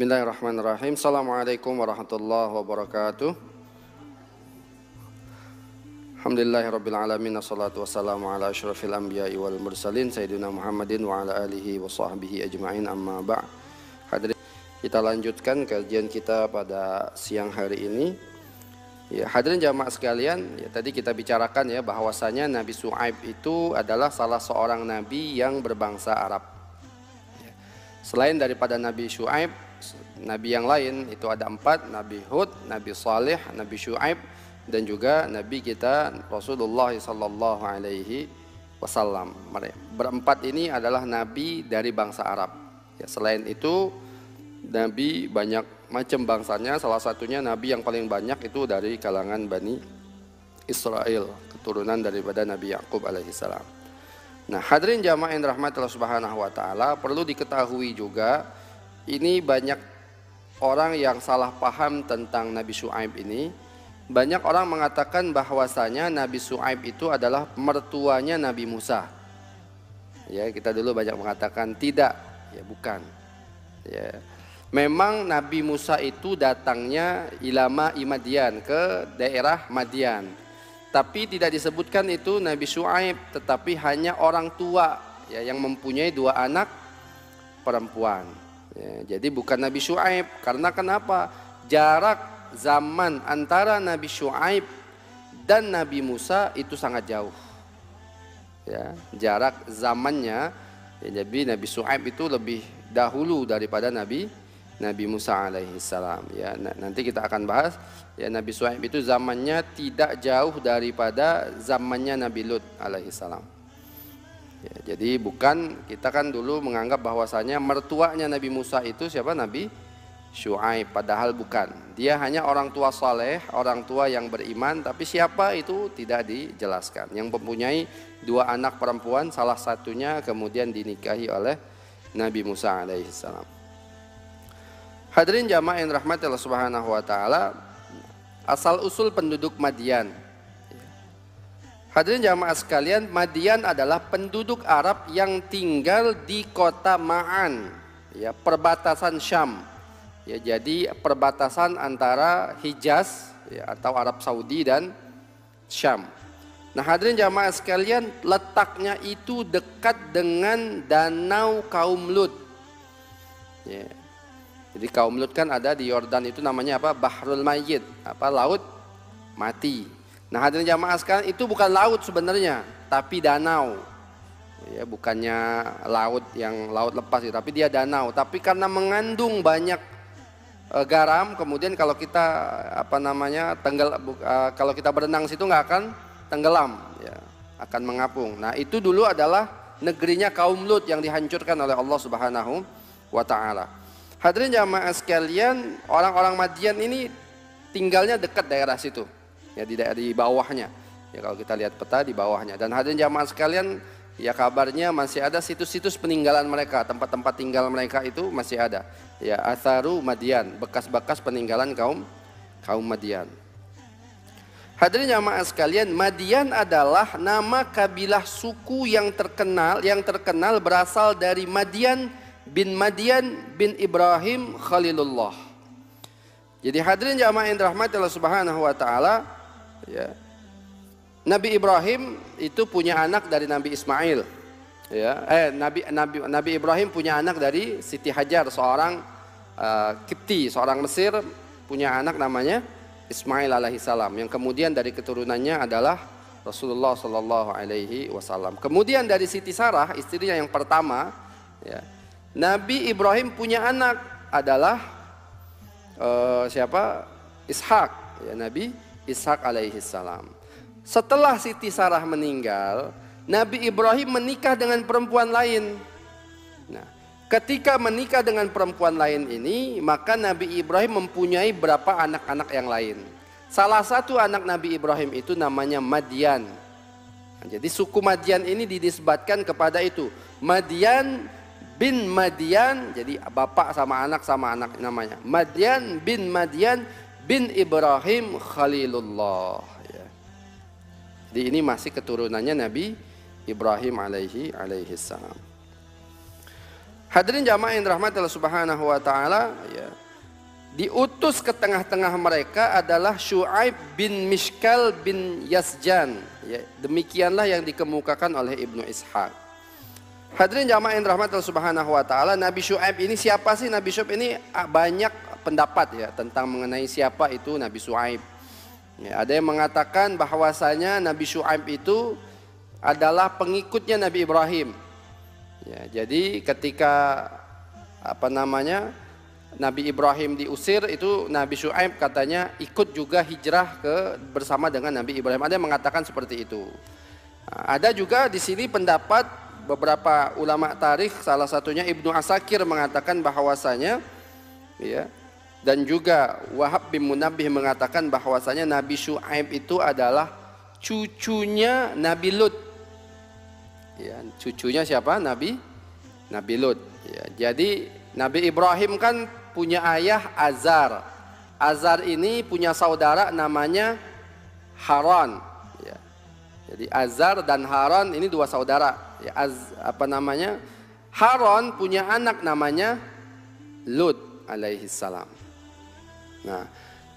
Bismillahirrahmanirrahim. Assalamualaikum warahmatullahi wabarakatuh. Alhamdulillahirabbil alamin, wassalatu wassalamu ala asyrafil anbiya'i wal mursalin sayyidina Muhammadin wa ala alihi wa sahbihi ajma'in, amma ba'. Hadirin, kita lanjutkan kajian kita pada siang hari ini. Ya, hadirin jamaah sekalian, ya, tadi kita bicarakan ya bahwasanya Nabi Syuaib itu adalah salah seorang nabi yang berbangsa Arab. Ya. Selain daripada Nabi Syuaib, nabi yang lain itu ada 4, Nabi Hud, Nabi Saleh, Nabi Syuaib, dan juga Nabi kita Rasulullah sallallahu alaihi wasallam. Berempat ini adalah nabi dari bangsa Arab. Ya, selain itu nabi banyak macam bangsanya, salah satunya nabi yang paling banyak itu dari kalangan Bani Israel, keturunan daripada Nabi Yakub alaihissalam. Nah, hadirin jamaah yang dirahmati Allah Subhanahu wa taala, perlu diketahui juga ini banyak orang yang salah paham tentang Nabi Syuaib ini. Banyak orang mengatakan bahwasanya Nabi Syuaib itu adalah mertuanya Nabi Musa. Ya, kita dulu banyak mengatakan tidak, ya bukan. Ya. Memang Nabi Musa itu datangnya ilama Madian, ke daerah Madian. Tapi tidak disebutkan itu Nabi Syuaib, tetapi hanya orang tua ya yang mempunyai 2 anak perempuan. Ya, jadi bukan Nabi Syuaib. Karena kenapa? Jarak zaman antara Nabi Syuaib dan Nabi Musa itu sangat jauh. Ya, jarak zamannya, ya, jadi Nabi Syuaib itu lebih dahulu daripada Nabi Musa alaihissalam. Ya, nanti kita akan bahas. Ya, Nabi Syuaib itu zamannya tidak jauh daripada zamannya Nabi Lut alaihissalam. Ya, jadi bukan, kita kan dulu menganggap bahwasanya mertuanya Nabi Musa itu siapa? Nabi Syuaib, padahal bukan. Dia hanya orang tua saleh, orang tua yang beriman, tapi siapa itu tidak dijelaskan. Yang mempunyai 2 anak perempuan, salah satunya kemudian dinikahi oleh Nabi Musa alaihissalam. Hadirin jamaah yang rahmati Allah Subhanahu wa taala, asal usul penduduk Madian. Hadirin jamaah sekalian, Madian adalah penduduk Arab yang tinggal di kota Ma'an, ya, perbatasan Syam. Ya, jadi perbatasan antara Hijaz ya, atau Arab Saudi dan Syam. Nah, hadirin jamaah sekalian, letaknya itu dekat dengan danau kaum Lut. Ya. Jadi kaum Lut kan ada di Yordan, itu namanya apa? Bahrul Mayyit, apa, laut mati. Nah, hadirin jamaah sekalian, itu bukan laut sebenarnya, tapi danau. Ya, bukannya laut yang laut lepas, tapi dia danau. Tapi karena mengandung banyak garam, kemudian kalau kita kalau kita berenang situ nggak akan tenggelam, ya, akan mengapung. Nah, itu dulu adalah negerinya kaum Lut yang dihancurkan oleh Allah Subhanahu wa taala. Hadirin jamaah sekalian, orang-orang Madian ini tinggalnya dekat daerah situ. Ya, di bawahnya. Ya, kalau kita lihat peta di bawahnya. Dan hadirin jamaah sekalian, ya kabarnya masih ada situs-situs peninggalan mereka, tempat-tempat tinggal mereka itu masih ada. Ya, atharu Madian, bekas-bekas peninggalan kaum Madian. Hadirin jamaah sekalian, Madian adalah nama kabilah suku yang terkenal berasal dari Madian bin Ibrahim Khalilullah. Jadi hadirin jamaah yang dirahmati Allah Subhanahu wa taala, ya, Nabi Ibrahim itu punya anak dari Nabi Ismail. Ya, Nabi Ibrahim punya anak dari Siti Hajar, seorang Kipti, seorang Mesir, punya anak namanya Ismail alaihissalam, yang kemudian dari keturunannya adalah Rasulullah sallallahu alaihi wasallam. Kemudian dari Siti Sarah, istrinya yang pertama, ya, Nabi Ibrahim punya anak adalah siapa? Ishak, ya, Nabi Ishak alaihissalam. Setelah Siti Sarah meninggal, Nabi Ibrahim menikah dengan perempuan lain. Nah, ketika menikah dengan perempuan lain ini, maka Nabi Ibrahim mempunyai berapa anak-anak yang lain. Salah satu anak Nabi Ibrahim itu namanya Madian. Nah, jadi suku Madian ini dinisbatkan kepada itu. Madian bin Madian, jadi bapak sama anak namanya. Madian bin Ibrahim Khalilullah. Ya. Jadi ini masih keturunannya Nabi Ibrahim alaihi salam. Hadirin jamaah yang dirahmati Allah Subhanahu wa taala, ya. Diutus ke tengah-tengah mereka adalah Syu'aib bin Mishkal bin Yazjan. Ya, demikianlah yang dikemukakan oleh Ibnu Ishaq. Hadirin jamaah yang dirahmati Allah Subhanahu wa taala, Nabi Syu'aib ini siapa sih? Nabi Syu'aib ini banyak pendapat ya tentang mengenai siapa itu Nabi Syu'aib. Ya, ada yang mengatakan bahwasanya Nabi Syu'aib itu adalah pengikutnya Nabi Ibrahim. Ya, jadi ketika Nabi Ibrahim diusir, itu Nabi Syu'aib katanya ikut juga hijrah bersama dengan Nabi Ibrahim. Ada yang mengatakan seperti itu. Nah, ada juga di sini pendapat beberapa ulama tarikh, salah satunya Ibnu Asakir mengatakan bahwasanya, ya, dan juga Wahab bin Munabbih mengatakan bahwasanya Nabi Syu'aib itu adalah cucunya Nabi Lut. Ya, cucunya siapa? Nabi Lut. Ya, jadi Nabi Ibrahim kan punya ayah Azar. Azar ini punya saudara namanya Haran. Ya. Jadi Azar dan Haran ini dua saudara. Ya, Haran punya anak namanya Lut alaihi salam. Nah,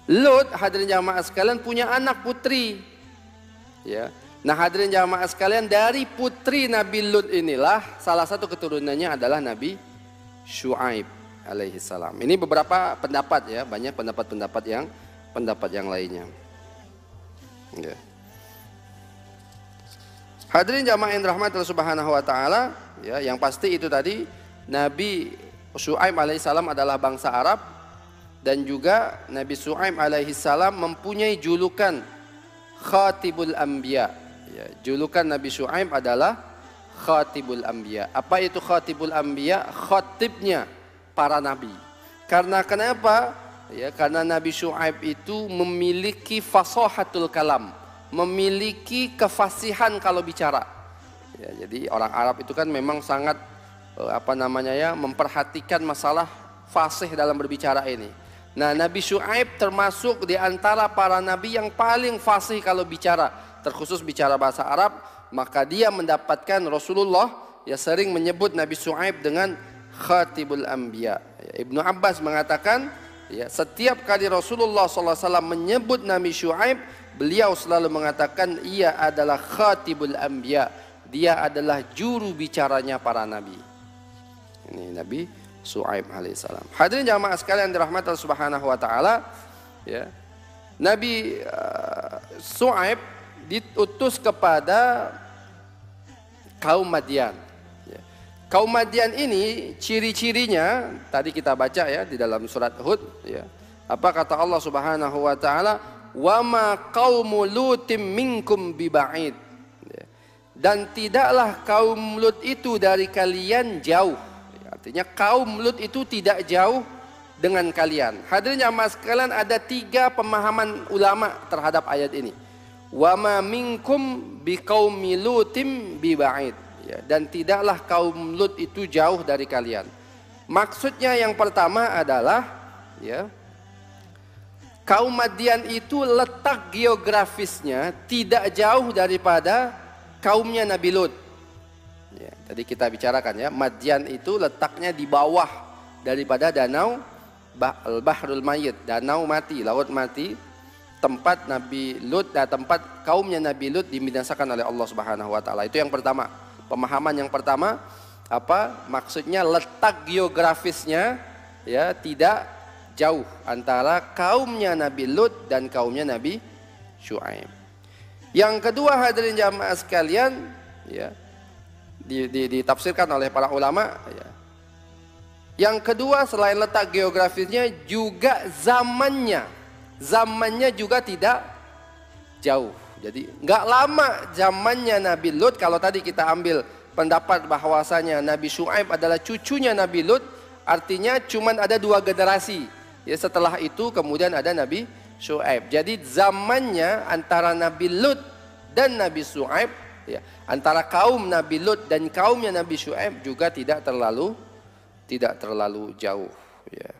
Lut, hadirin jamaah sekalian, punya anak putri. Ya. Nah, hadirin jamaah sekalian, dari putri Nabi Lut inilah salah satu keturunannya adalah Nabi Syu'aib alaihi salam. Ini beberapa pendapat ya, banyak pendapat yang lainnya. Ya. Hadirin jamaah yang dirahmati Allah Subhanahu wa taala, ya, yang pasti itu tadi Nabi Syu'aib alaihi salam adalah bangsa Arab, dan juga Nabi Syu'aib alaihi salam mempunyai julukan Khatibul Anbiya. Ya, julukan Nabi Syu'aib adalah Khatibul Anbiya. Apa itu Khatibul Anbiya? Khatibnya para nabi. Karena kenapa? Ya, karena Nabi Syu'aib itu memiliki fasahatul kalam, memiliki kefasihan kalau bicara. Ya, jadi orang Arab itu kan memang sangat memperhatikan masalah fasih dalam berbicara ini. Nah, Nabi Syu'aib termasuk di antara para nabi yang paling fasih kalau bicara, terkhusus bicara bahasa Arab. Maka dia mendapatkan Rasulullah ya sering menyebut Nabi Syu'aib dengan Khatibul Anbiya. Ibnu Abbas mengatakan, ya, setiap kali Rasulullah SAW menyebut Nabi Syu'aib, beliau selalu mengatakan ia adalah Khatibul Anbiya. Dia adalah juru bicaranya para nabi. Ini Nabi Syu'aib alaihissalam. Hadirin jamaah sekalian dirahmati Allah Subhanahu wa taala, ya. Nabi Syu'aib diutus kepada kaum Madyan. Ya. Kaum Madyan ini ciri-cirinya tadi kita baca ya di dalam surat Hud, ya. Apa kata Allah Subhanahu wa taala? Wa ma qaumu lutim minkum biba'id. Ya. Dan tidaklah kaum Lut itu dari kalian jauh. Artinya kaum Lut itu tidak jauh dengan kalian. Hadirin jamaah sekalian, ada 3 pemahaman ulama terhadap ayat ini. Wa ma minkum biqaumi lutim biba'id. Ya, dan tidaklah kaum Lut itu jauh dari kalian. Maksudnya yang pertama adalah, ya, kaum Madyan itu letak geografisnya tidak jauh daripada kaumnya Nabi Lut. Ya, tadi kita bicarakan ya, Madyan itu letaknya di bawah daripada danau Bahrul Mayyit, danau mati, laut mati, tempat Nabi Lut dan tempat kaumnya Nabi Lut dibinasakan oleh Allah Subhanahu wa taala. Itu yang pertama. Pemahaman yang pertama, maksudnya letak geografisnya ya tidak jauh antara kaumnya Nabi Lut dan kaumnya Nabi Syu'aib. Yang kedua, hadirin jamaah sekalian, ya, ditafsirkan oleh para ulama, ya. Yang kedua, selain letak geografisnya juga zamannya juga tidak jauh. Jadi nggak lama zamannya Nabi Lut. Kalau tadi kita ambil pendapat bahwasanya Nabi Syu'aib adalah cucunya Nabi Lut, artinya cuman ada 2 generasi. Ya, setelah itu kemudian ada Nabi Syu'aib. Jadi zamannya antara Nabi Lut dan Nabi Syu'aib, ya, antara kaum Nabi Lut dan kaumnya Nabi Syu'aib juga tidak terlalu jauh. Ya.